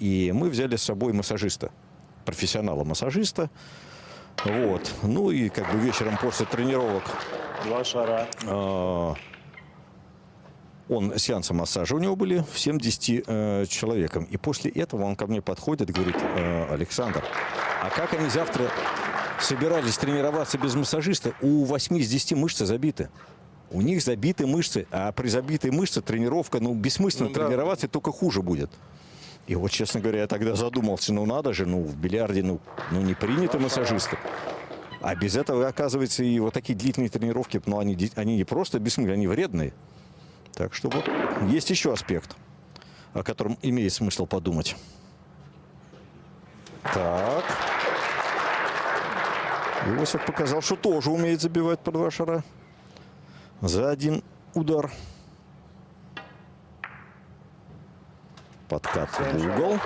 И мы взяли с собой массажиста, профессионала-массажиста. Вот. Ну и как бы вечером после тренировок Два шара. он, сеансы массажа у него были в 70 человеком. И после этого он ко мне подходит и говорит: Александр, а как они завтра собирались тренироваться без массажиста? У 8 из 10 мышцы забиты. У них забиты мышцы, а при забитой мышце тренировка, ну, бессмысленно тренироваться, только хуже будет. И вот, честно говоря, я тогда задумался, ну, надо же, ну, в бильярде, ну не приняты массажисты. А без этого, оказывается, и вот такие длительные тренировки, ну, они не просто бессмысленные, они вредные. Так что вот есть еще аспект, о котором имеет смысл подумать. Так. Иосиф показал, что тоже умеет забивать по 2 шара за один удар. Подкат в угол.